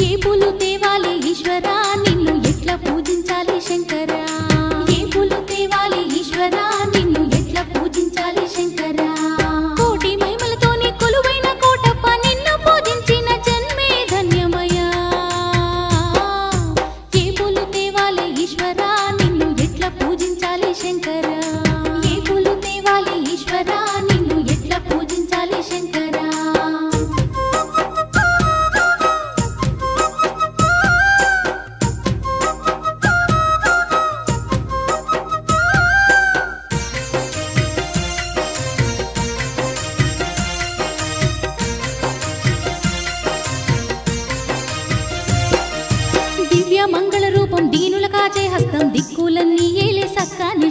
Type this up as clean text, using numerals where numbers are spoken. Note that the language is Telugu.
ఏ పూలు తేవాలి ఈశ్వరా నిన్ను ఎట్లా పూజించాలి శంకరా ఏ పూలు తేవాలి ఈశ్వరా నిన్ను ఎట్లా పూజించాలి శంకరా కోటి మహిమలతోని కొలువైన కోటప్ప నిన్ను పూజించిన జన్మే ధన్యమయ్యా ఏ పూలు తేవాలి ఈశ్వరా నిన్ను ఎట్లా పూజించాలి శంకరా ఏ పూలు తేవాలి ఈశ్వరా నిన్ను ఎట్లా పూజించాలి శంకరా దివ్య మంగళ రూపం దీనుల కాచే హస్తం దిక్కులన్నీ ఏలే సక్కాని